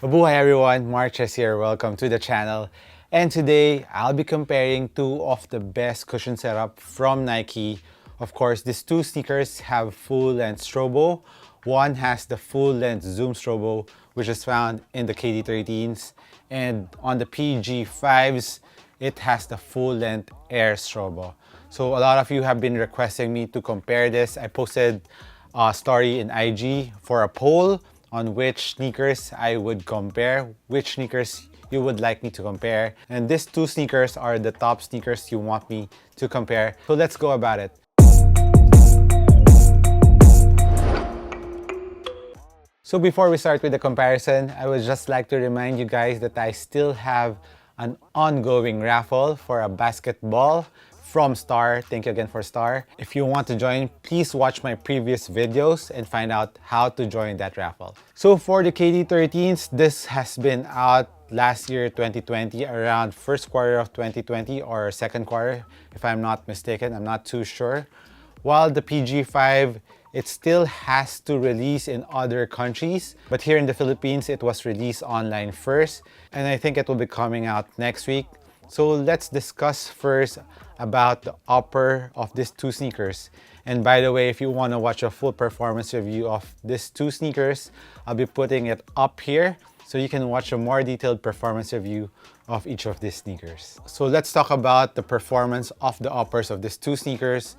Mabuhay everyone, Marches here, welcome to the channel. And today, I'll be comparing two of the best cushion setup from Nike. Of course, these two sneakers have full-length strobo. One has the full-length zoom strobo, which is found in the KD13s. And on the PG5s, it has the full-length air strobo. So a lot of you have been requesting me to compare this. I posted a story in IG for a poll on which sneakers I would compare, which sneakers you would like me to compare. And these two sneakers are the top sneakers you want me to compare. So let's go about it. So before we start with the comparison, I would just like to remind you guys that I still have an ongoing raffle for a basketball from Star. Thank you again for Star. If you want to join, please watch my previous videos and find out how to join that raffle. So for the KD13s, this has been out last year, 2020, around first quarter of 2020 or second quarter, if I'm not mistaken. I'm not too sure. While the PG5, it still has to release in other countries, but here in the Philippines, it was released online first, and I think it will be coming out next week. So let's discuss first about the upper of these two sneakers. And by the way, if you want to watch a full performance review of these two sneakers, I'll be putting it up here so you can watch a more detailed performance review of each of these sneakers. So let's talk about the performance of the uppers of these two sneakers.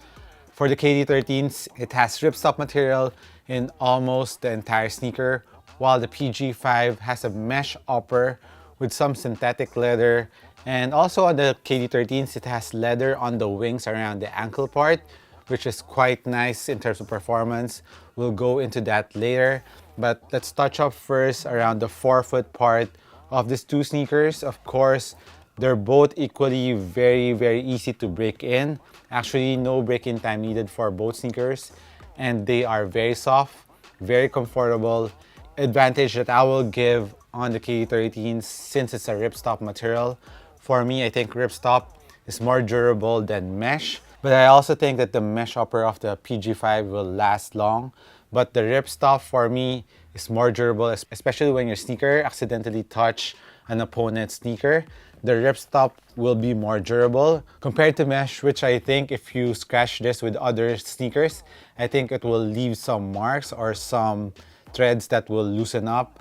For the KD13s, it has ripstop material in almost the entire sneaker, while the PG5 has a mesh upper with some synthetic leather. And also on the KD13s, it has leather on the wings around the ankle part, which is quite nice in terms of performance. We'll go into that later. But let's touch up first around the forefoot part of these two sneakers. Of course, they're both equally very easy to break in. Actually, no break-in time needed for both sneakers. And they are very soft, very comfortable. Advantage that I will give on the KD13s, since it's a ripstop material. For me, I think ripstop is more durable than mesh. But I also think that the mesh upper of the PG5 will last long. But the ripstop for me is more durable, especially when your sneaker accidentally touch an opponent's sneaker. The ripstop will be more durable compared to mesh, which I think if you scratch this with other sneakers, I think it will leave some marks or some threads that will loosen up,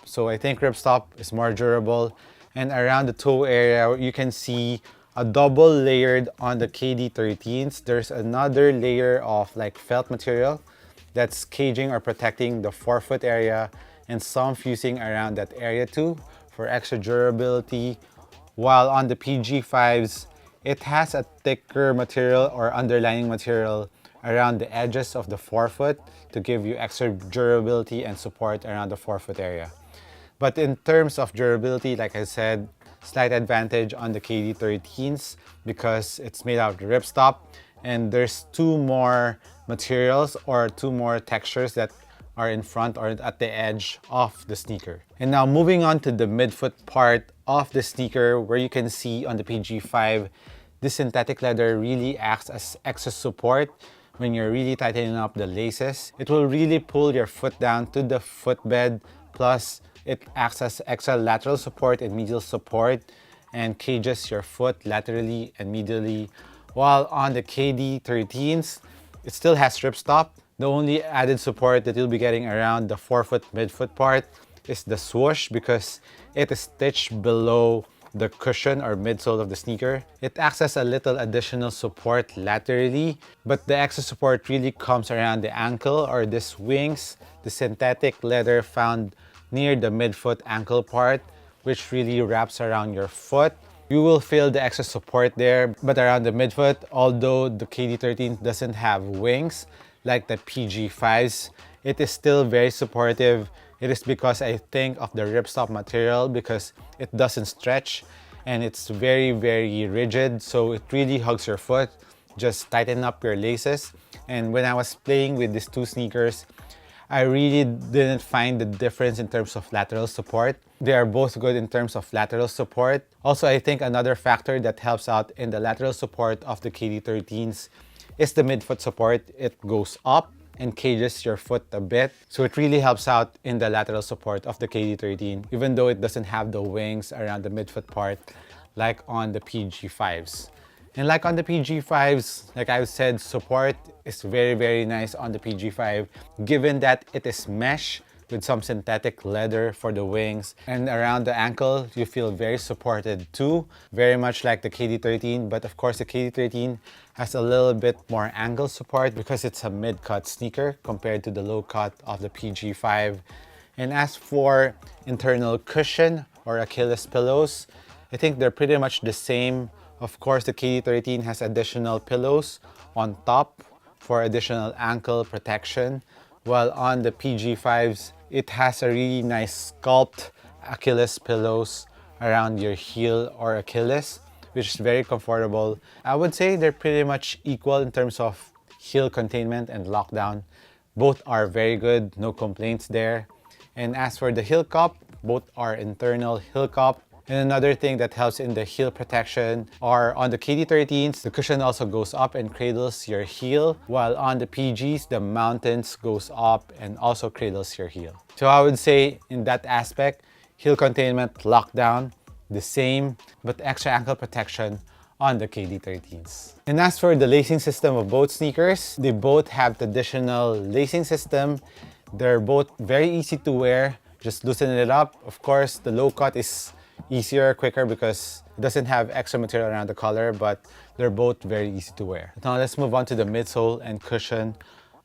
So I think ripstop is more durable. And around the toe area, you can see a double layered on the KD13s. There's another layer of like felt material that's caging or protecting the forefoot area, and some fusing around that area too for extra durability. While on the PG5s, it has a thicker material or underlining material around the edges of the forefoot to give you extra durability and support around the forefoot area. But in terms of durability, like I said, slight advantage on the KD13s because it's made out of ripstop, and there's two more materials or two more textures that are in front or at the edge of the sneaker. And now moving on to the midfoot part of the sneaker, where you can see on the PG5, this synthetic leather really acts as extra support when you're really tightening up the laces. It will really pull your foot down to the footbed, plus it acts as extra lateral support and medial support and cages your foot laterally and medially. While on the KD13s, it still has ripstop. The only added support that you'll be getting around the forefoot midfoot part is the swoosh, because it is stitched below the cushion or midsole of the sneaker. It acts as a little additional support laterally, but the extra support really comes around the ankle or these wings, the synthetic leather found near the midfoot ankle part, which really wraps around your foot. You will feel the extra support there, but around the midfoot, although the KD13 doesn't have wings like the PG5s, it is still very supportive. It is because I think of the ripstop material, because it doesn't stretch and it's very rigid, so it really hugs your foot. Just tighten up your laces. And when I was playing with these two sneakers, I really didn't find the difference in terms of lateral support. They are both good in terms of lateral support. Also, I think another factor that helps out in the lateral support of the KD13s is the midfoot support. It goes up and cages your foot a bit. So it really helps out in the lateral support of the KD13, even though it doesn't have the wings around the midfoot part like on the PG5s. And like on the PG5s, like I've said, support is very nice on the PG5, given that it is mesh with some synthetic leather for the wings, and around the ankle you feel very supported too, very much like the KD13. But of course the KD13 has a little bit more angle support because it's a mid-cut sneaker compared to the low cut of the PG5. And as for internal cushion or Achilles pillows, I think they're pretty much the same. Of course the KD13 has additional pillows on top for additional ankle protection, while on the PG5s, it has a really nice sculpt Achilles pillows around your heel or Achilles, which is very comfortable. I would say they're pretty much equal in terms of heel containment and lockdown. Both are very good, no complaints there. And as for the heel cup, both are internal heel cup. And another thing that helps in the heel protection are on the KD13s, the cushion also goes up and cradles your heel, while on the PGs, the mountains goes up and also cradles your heel. So I would say in that aspect, heel containment, lockdown, the same, but extra ankle protection on the KD13s. And as for the lacing system of both sneakers, they both have traditional lacing system. They're both very easy to wear, just loosen it up. Of course, the low cut is easier, quicker because it doesn't have extra material around the collar, but they're both very easy to wear. Now let's move on to the midsole and cushion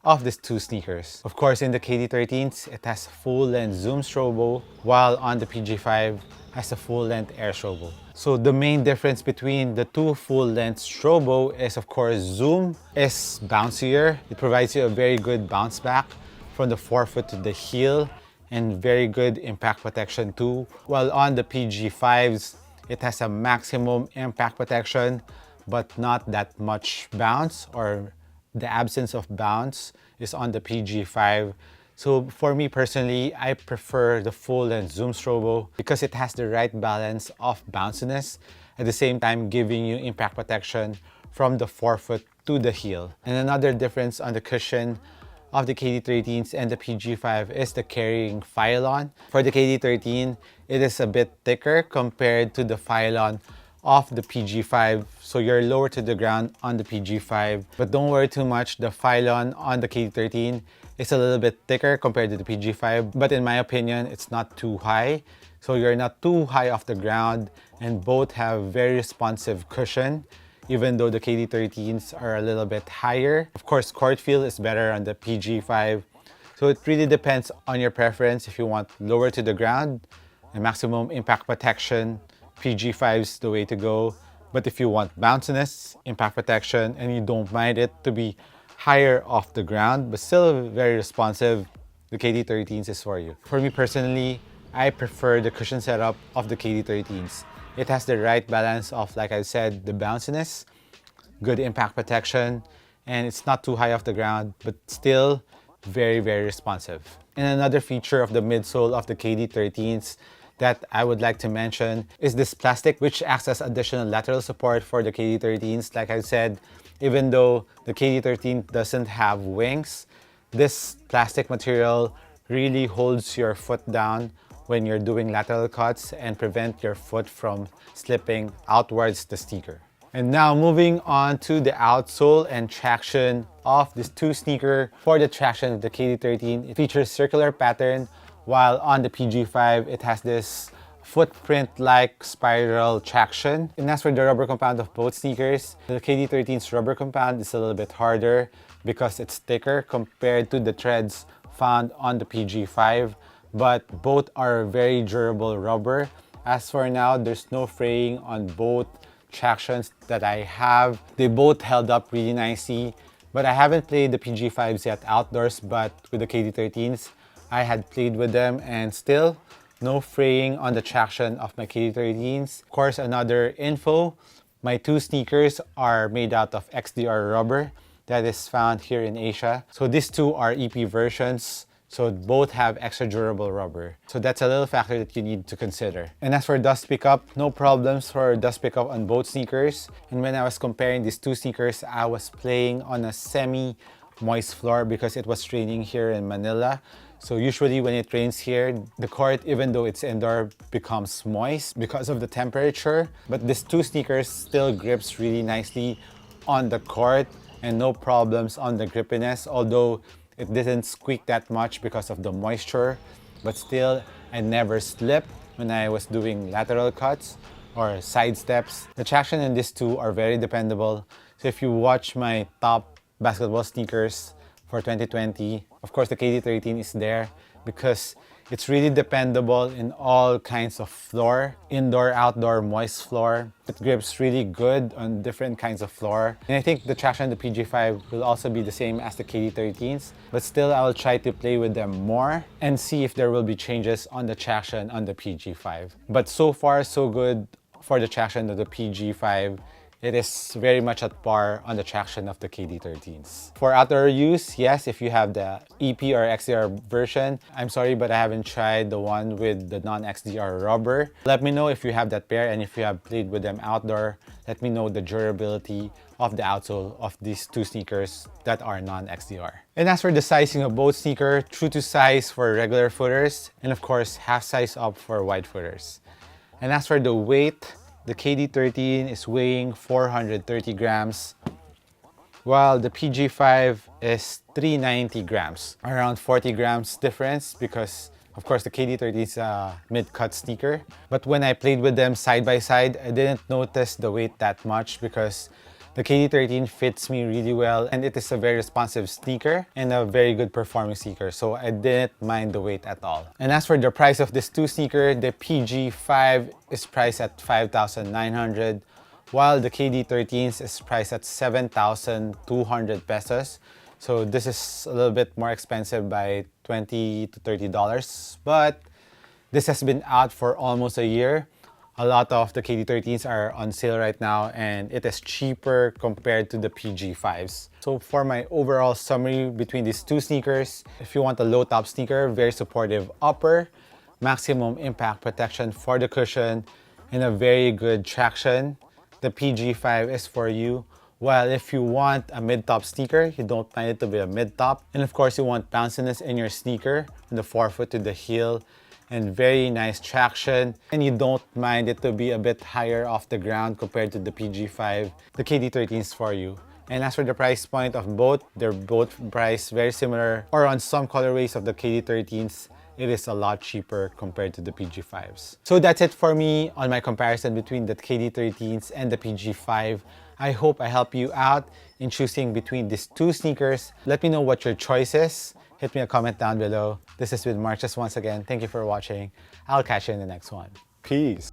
of these two sneakers. Of course, in the KD13s, it has full-length Zoom strobel, while on the PG5 has a full-length Air strobel. So the main difference between the two full-length strobel is, of course, Zoom is bouncier. It provides you a very good bounce back from the forefoot to the heel, and very good impact protection too. While on the PG5s, it has a maximum impact protection, but not that much bounce, or the absence of bounce is on the PG5. So for me personally, I prefer the full-length Zoom strobel because it has the right balance of bounciness, at the same time giving you impact protection from the forefoot to the heel. And another difference on the cushion of the KD13s and the PG5 is the carrying phylon. For the KD13, it is a bit thicker compared to the phylon of the PG5, so you're lower to the ground on the PG5. But don't worry too much, the phylon on the KD13 is a little bit thicker compared to the PG5, but in my opinion, it's not too high. So you're not too high off the ground, and both have very responsive cushion, even though the KD13s are a little bit higher. Of course, court feel is better on the PG5. So it really depends on your preference. If you want lower to the ground and maximum impact protection, PG5 is the way to go. But if you want bounciness, impact protection, and you don't mind it to be higher off the ground, but still very responsive, the KD13s is for you. For me personally, I prefer the cushion setup of the KD13s. It has the right balance of, like I said, the bounciness, good impact protection, and it's not too high off the ground, but still very responsive. And another feature of the midsole of the KD13s that I would like to mention is this plastic, which acts as additional lateral support for the KD13s. Like I said, even though the KD13 doesn't have wings, this plastic material really holds your foot down when you're doing lateral cuts and prevent your foot from slipping outwards the sneaker. And now moving on to the outsole and traction of this two sneaker. For the traction of the KD13, it features circular pattern, while on the PG5, it has this footprint-like spiral traction. And as for the rubber compound of both sneakers, the KD13's rubber compound is a little bit harder because it's thicker compared to the treads found on the PG5. But both are very durable rubber. As for now, there's no fraying on both tractions that I have. They both held up really nicely, but I haven't played the PG5s yet outdoors, but with the KD13s, I had played with them and still no fraying on the traction of my KD13s. Of course, another info, my two sneakers are made out of XDR rubber that is found here in Asia. So these two are EP versions. So both have extra durable rubber. So that's a little factor that you need to consider. And as for dust pickup, no problems for dust pickup on both sneakers. And when I was comparing these two sneakers, I was playing on a semi moist floor because it was raining here in Manila. So usually when it rains here, the court, even though it's indoor, becomes moist because of the temperature. But these two sneakers still grips really nicely on the court and no problems on the grippiness, although it didn't squeak that much because of the moisture. But still, I never slipped when I was doing lateral cuts or side steps. The traction in these two are very dependable. So if you watch my top basketball sneakers for 2020, of course the KD13 is there because it's really dependable in all kinds of floor, indoor, outdoor, moist floor. It grips really good on different kinds of floor. And I think the traction on the PG5 will also be the same as the KD13s, but still I will try to play with them more and see if there will be changes on the traction on the PG5. But so far, so good for the traction of the PG5. It is very much at par on the traction of the KD13s. For outdoor use, yes, if you have the EP or XDR version, I'm sorry, but I haven't tried the one with the non-XDR rubber. Let me know if you have that pair and if you have played with them outdoor. Let me know the durability of the outsole of these two sneakers that are non-XDR. And as for the sizing of both sneaker, true to size for regular footers, and of course, half size up for wide footers. And as for the weight, the KD13 is weighing 430 grams, while the PG5 is 390 grams. Around 40 grams difference because, of course, the KD13 is a mid-cut sneaker. But when I played with them side by side, I didn't notice the weight that much because the KD13 fits me really well and it is a very responsive sneaker and a very good performing sneaker, so I didn't mind the weight at all. And as for the price of this two sneaker, the PG5 is priced at 5,900 while the KD13s is priced at 7,200 pesos. So this is a little bit more expensive by $20 to $30, but this has been out for almost a year. A lot of the KD13s are on sale right now and it is cheaper compared to the PG5s. So for my overall summary between these two sneakers, if you want a low top sneaker, very supportive upper, maximum impact protection for the cushion, and a very good traction, the PG5 is for you. While if you want a mid-top sneaker, you don't mind it to be a mid-top. And of course, you want bounciness in your sneaker, from the forefoot to the heel, and very nice traction, and you don't mind it to be a bit higher off the ground compared to the PG5, the KD13 is for you. And as for the price point of both, they're both priced very similar, or on some colorways of the KD13s, it is a lot cheaper compared to the PG5s. So that's it for me on my comparison between the KD13s and the PG5. I hope I help you out in choosing between these two sneakers. Let me know what your choice is. Hit me a comment down below. This has been Mark. Just once again, thank you for watching. I'll catch you in the next one. Peace.